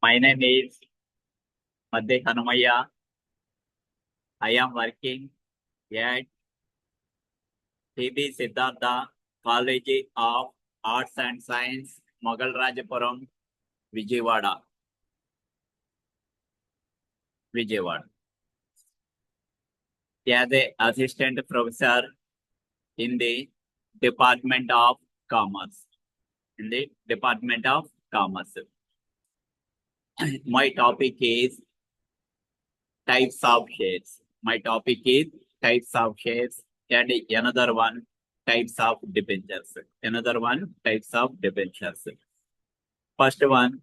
My name is Madde Hanumaya. I am working at PB Siddhartha College of Arts and Science, Magalrajapuram, Vijayawada. As an assistant professor in the Department of Commerce. My topic is types of shares. And another one, types of debentures. First one,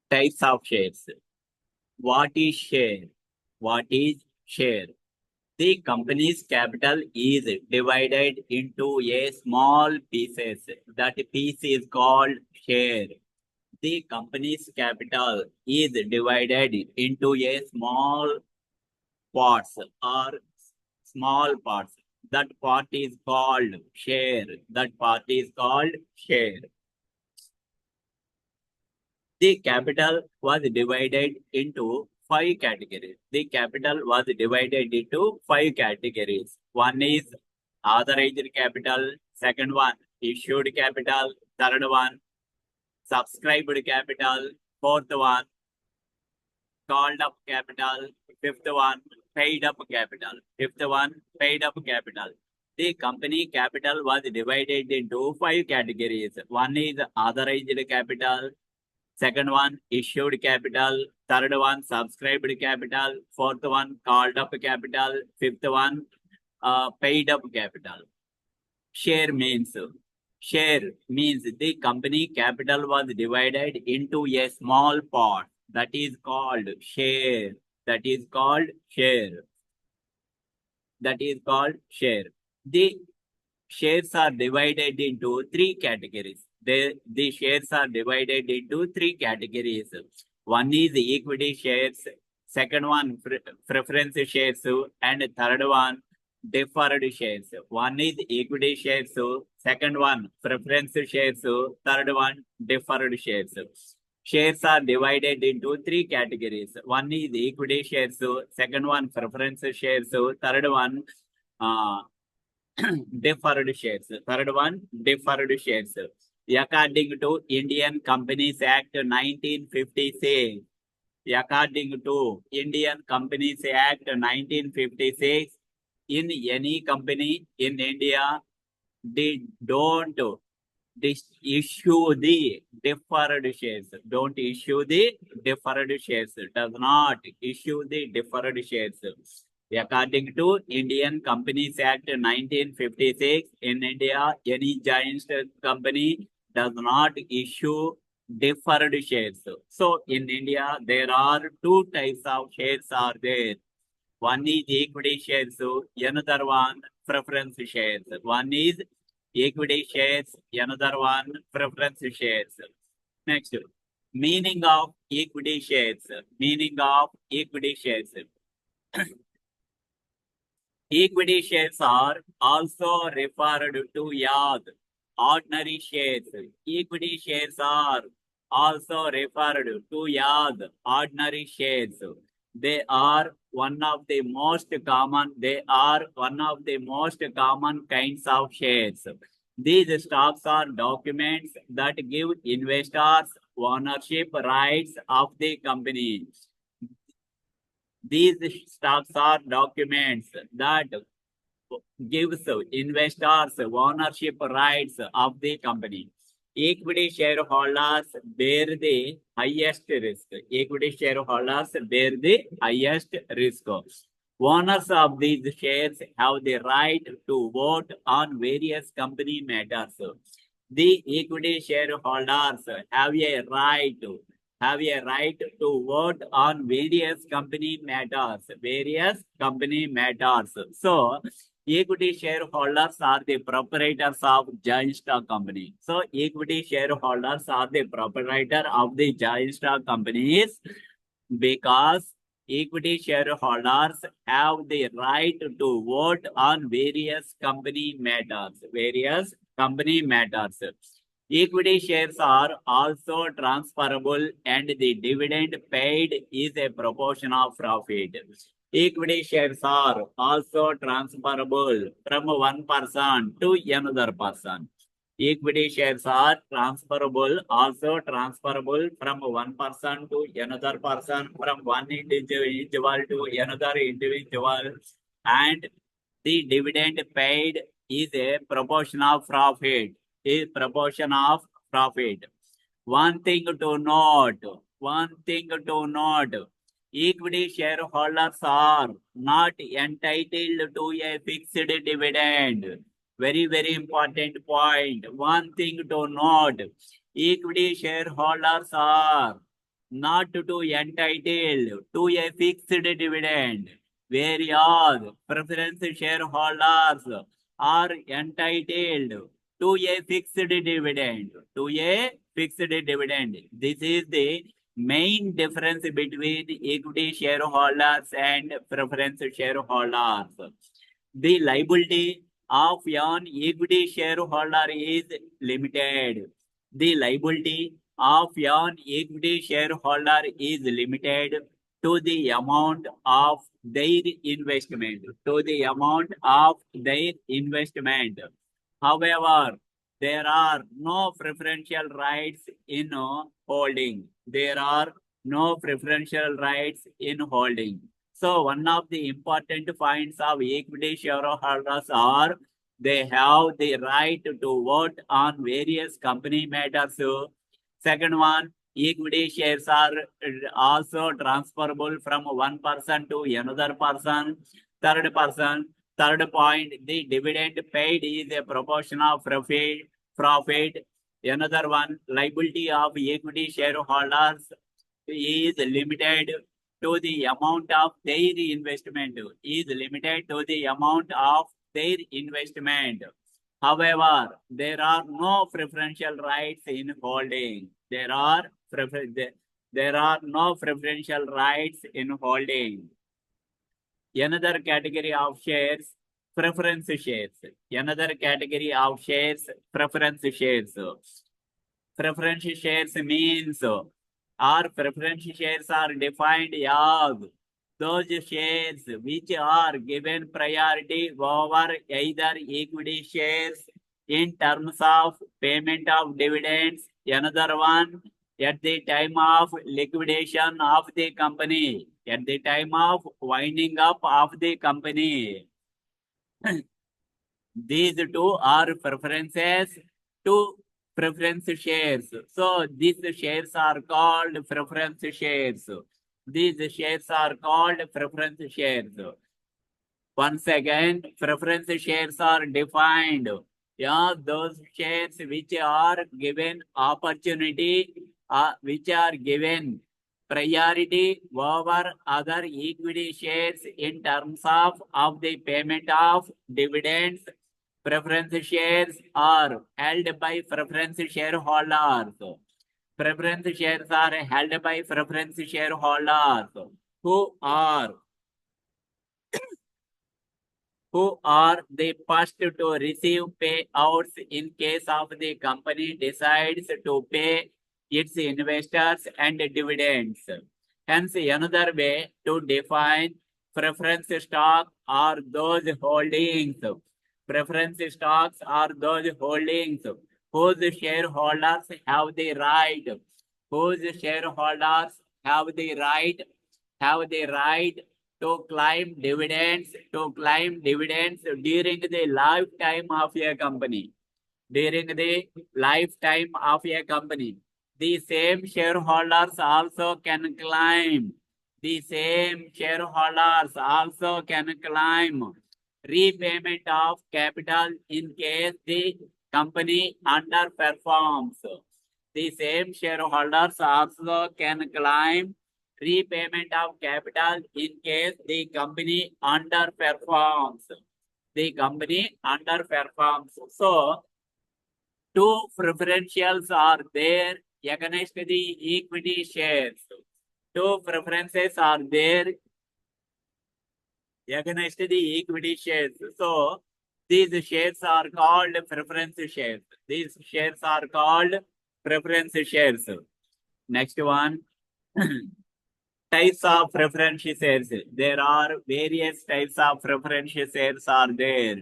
types of shares. What is share? The company's capital is divided into a small pieces. That piece is called share. The company's capital is divided into a small parts. That part is called share. The capital was divided into five categories. One is authorized capital, second one issued capital, third one subscribed capital, fourth one called up capital, fifth one paid up capital. The company capital was divided into five categories. One is authorized capital, second one issued capital, third one subscribed capital, fourth one called up capital, fifth one paid up capital. Share means the company capital was divided into a small part. That is called share. The shares are divided into three categories. The shares are divided into three categories. One is equity shares, second one preference shares, and third one deferred shares. One is equity shares, second one preference shares, third one deferred shares. Shares are divided into three categories. One is equity shares, second one preference shares, third one deferred shares. According to Indian Companies Act 1956, in any company in India, they don't issue the deferred shares. Does not issue the deferred shares. According to Indian Companies Act 1956, in India, any giant company does not issue deferred shares. So in India, there are two types of shares are there. One is equity shares, another one preference shares. One is equity shares, another one preference shares. Next, meaning of equity shares. Equity shares are also referred to as ordinary shares. Equity shares are also referred to as ordinary shares. They are one of the most common kinds of shares. These stocks are documents that give investors ownership rights of the company. These stocks are documents that gives investors ownership rights of the company. Equity shareholders bear the highest risk. Owners of these shares have the right to vote on various company matters. The equity shareholders have a right to vote on various company matters. So, equity shareholders are the proprietors of joint stock company. Because equity shareholders have the right to vote on various company matters. Equity shares are also transferable and the dividend paid is a proportion of profit. Equity shares are also transferable from one person to another person. Equity shares are also transferable from one person to another person, from one individual to another individual, and the dividend paid is a proportion of profit. Is proportion of profit. One thing to note, equity shareholders are not entitled to a fixed dividend. Very, very important point. One thing to note, equity shareholders are not to entitled to a fixed dividend, whereas preference shareholders are entitled to a fixed dividend. To a fixed dividend. This is the main difference between equity shareholders and preference shareholders. The liability of an equity shareholder is limited. The liability of an equity shareholder is limited to the amount of their investment. To the amount of their investment. However, there are no preferential rights in holding. There are no preferential rights in holding. So one of the important points of equity shareholders are they have the right to vote on various company matters. Second one, equity shares are also transferable from one person to another person. Third point, the dividend paid is a proportion of profit. Another one, liability of equity shareholders is limited to the amount of their investment. Is limited to the amount of their investment. However, there are no preferential rights in holding. There are no preferential rights in holding. Another category of shares, preference shares. Another category of shares, preference shares. Preference shares means our preference shares are defined as those shares which are given priority over either equity shares in terms of payment of dividends. Another one, at the time of liquidation of the company, at the time of winding up of the company. These two are preferences to preference shares. So these shares are called preference shares. These shares are called preference shares. Once again, preference shares are defined. Yeah, those shares which are given opportunity, which are given priority over other equity shares in terms of the payment of dividends. Preference shares are held by preference shareholders. Preference shares are held by preference shareholders who are the first to receive payouts in case of the company decides to pay its investors and dividends. Hence, another way to define preference stock are those holdings. Preference stocks are those holdings whose shareholders have the right, have the right to claim dividends during the lifetime of a company. During the lifetime of a company. The same shareholders also can claim. The same shareholders also can claim repayment of capital in case the company underperforms. The same shareholders also can claim repayment of capital in case the company underperforms. The company underperforms. So, two preferentials are there against the equity shares. Two preferences are there against the equity shares. So, These shares are called preference shares. These shares are called preference shares. Next one. Types of preference shares. There are various types of preference shares are there.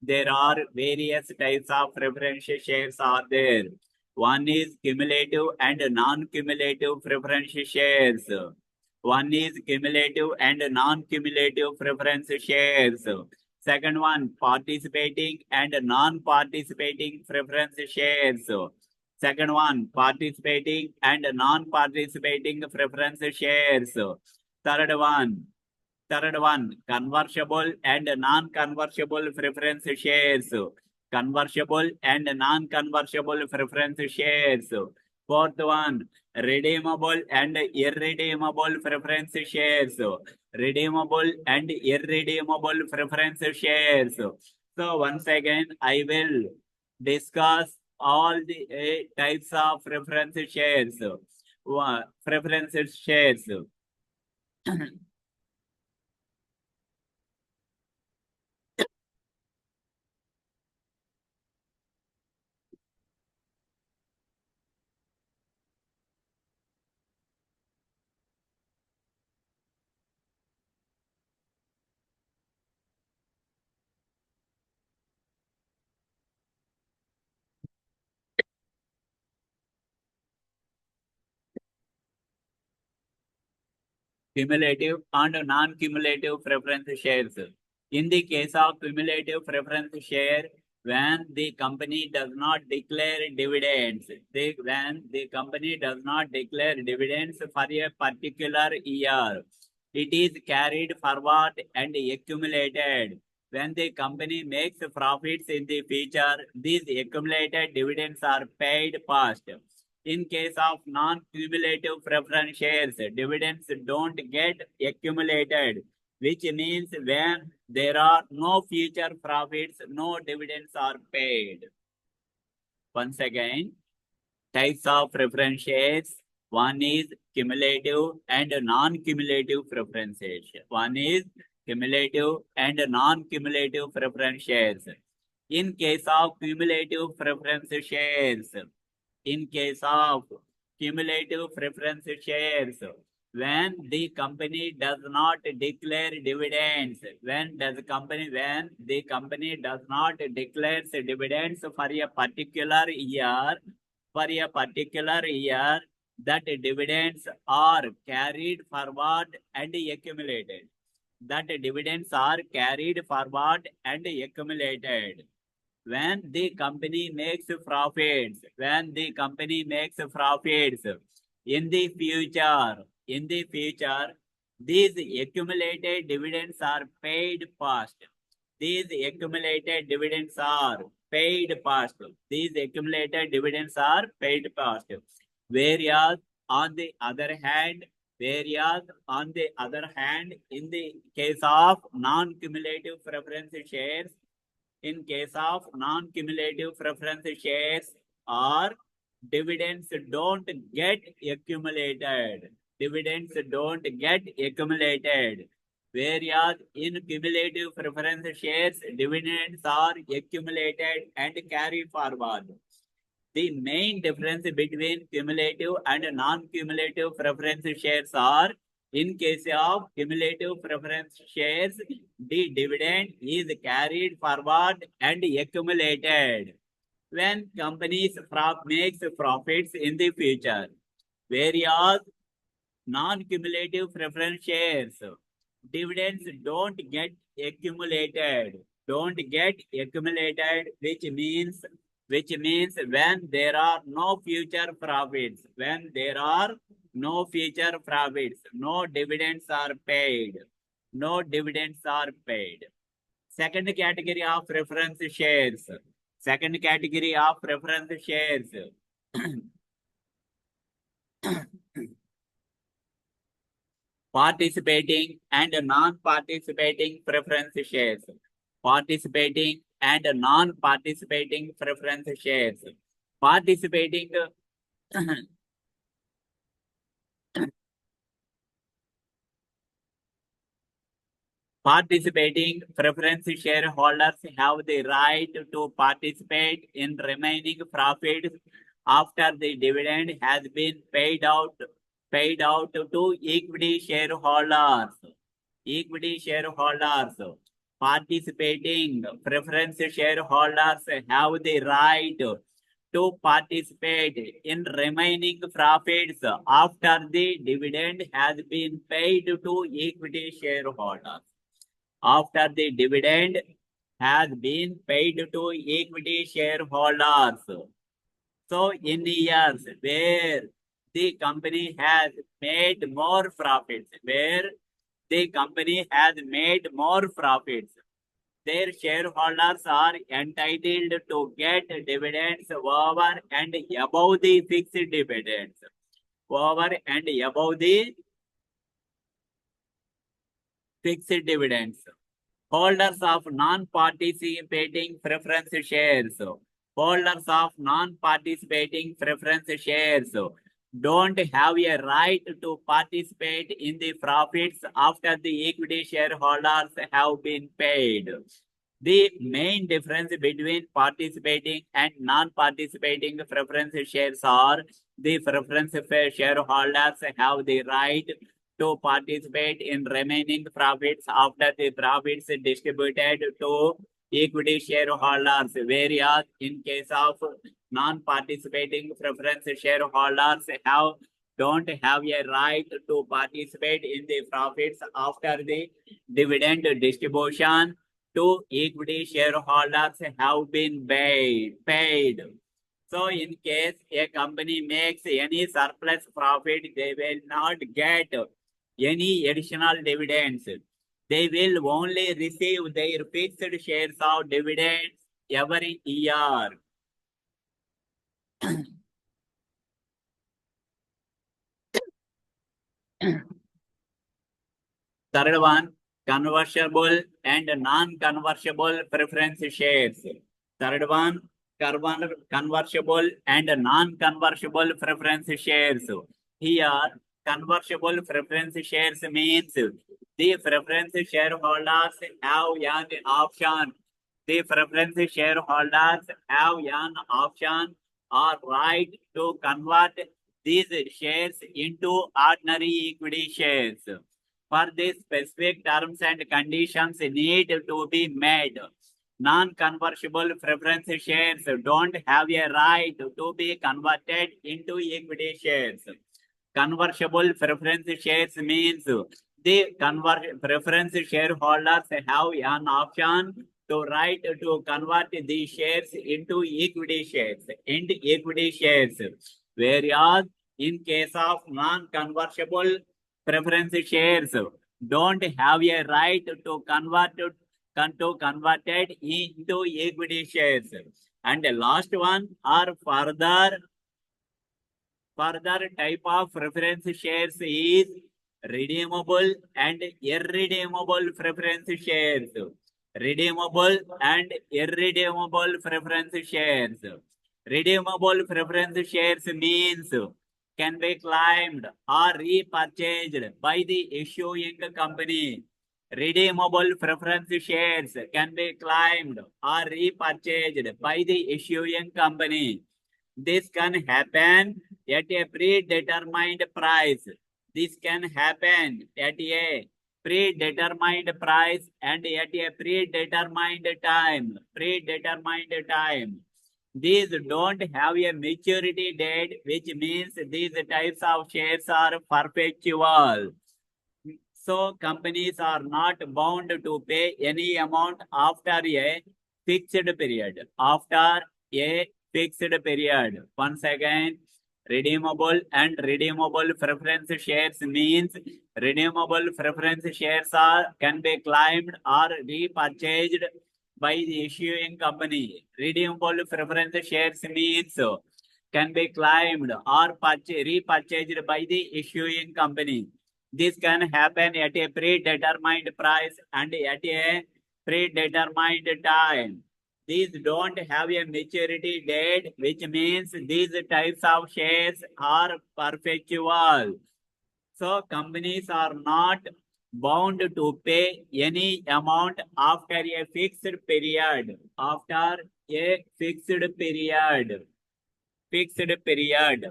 There are various types of preference shares are there. One is cumulative and non-cumulative preference shares. One is cumulative and non-cumulative preference shares. Second one, participating and non-participating preference shares. Second one, participating and non-participating preference shares. Third one, convertible and non-convertible preference shares. Convertible and non-convertible preference shares. Fourth one, redeemable and irredeemable preference shares. Redeemable and irredeemable preference shares. So once again, I will discuss all the types of preference shares. Preference shares. Cumulative and non-cumulative preference shares. In the case of cumulative preference share, when the company does not declare dividends, when the company does not declare dividends for a particular year, it is carried forward and accumulated. When the company makes profits in the future, these accumulated dividends are paid first. In case of non-cumulative preference shares, dividends don't get accumulated, which means when there are no future profits, no dividends are paid. Once again, types of preference shares. One is cumulative and non-cumulative preferences. One is cumulative and non-cumulative preference shares. In case of cumulative preference shares, in case of cumulative preference shares, when the company does not declare dividends, when the company does not declare dividends for a particular year, that dividends are carried forward and accumulated. That dividends are carried forward and accumulated. When the company makes profits, in the future, these accumulated dividends are paid first. These accumulated dividends are paid first. These accumulated dividends are paid first. Whereas on the other hand, in the case of non-cumulative preference shares, in case of non-cumulative preference shares, or dividends don't get accumulated. Dividends don't get accumulated. Whereas in cumulative preference shares, dividends are accumulated and carried forward. The main difference between cumulative and non-cumulative preference shares are, in case of cumulative preference shares, the dividend is carried forward and accumulated when companies makes profits in the future. Whereas non-cumulative preference shares, dividends don't get accumulated, which means when there are no future profits, no dividends are paid. Second category of preference shares. Participating and non-participating preference shares. Participating and non-participating preference shares. Participating Participating preference shareholders have the right to participate in remaining profits after the dividend has been paid out to equity shareholders. Equity shareholders. Participating preference shareholders have the right to participate in remaining profits after the dividend has been paid to equity shareholders. After the dividend has been paid to equity shareholders. So in years where the company has made more profits, their shareholders are entitled to get dividends over and above the fixed dividends. Over and above the fixed dividends. Holders of non-participating preference shares. Holders of non-participating preference shares don't have a right to participate in the profits after the equity shareholders have been paid. The main difference between participating and non-participating preference shares are the preference shareholders have the right to participate in remaining profits after the profits distributed to equity shareholders, whereas in case of non-participating preference shareholders don't have a right to participate in the profits after the dividend distribution to equity shareholders have been paid. So in case a company makes any surplus profit, they will not get any additional dividends. They will only receive their fixed shares of dividends every year. Third one, convertible and non-convertible preference shares. Third one, convertible and non-convertible preference shares. Here, convertible preference shares means the preference shareholders have an option. The preference shareholders have an option or right to convert these shares into ordinary equity shares. For this, specific terms and conditions need to be met. Non-convertible preference shares don't have a right to be converted into equity shares. Convertible preference shares means the preference shareholders have an option to right to convert the shares into equity shares. Whereas in case of non-convertible preference shares don't have a right to convert it into equity shares. And the last one are further type of preference shares is redeemable and irredeemable preference shares. Redeemable and irredeemable preference shares. Redeemable preference shares means can be claimed or repurchased by the issuing company. Redeemable preference shares can be claimed or repurchased by the issuing company. This can happen at a predetermined price. This can happen at a predetermined price and at a predetermined time. These don't have a maturity date, which means these types of shares are perpetual. So companies are not bound to pay any amount after a fixed period. Once again, redeemable and redeemable preference shares means redeemable preference shares can be claimed or repurchased by the issuing company. Redeemable preference shares means can be claimed or repurchased by the issuing company. This can happen at a predetermined price and at a predetermined time. These don't have a maturity date, which means these types of shares are perpetual. So companies are not bound to pay any amount after a fixed period. After a fixed period. Fixed period.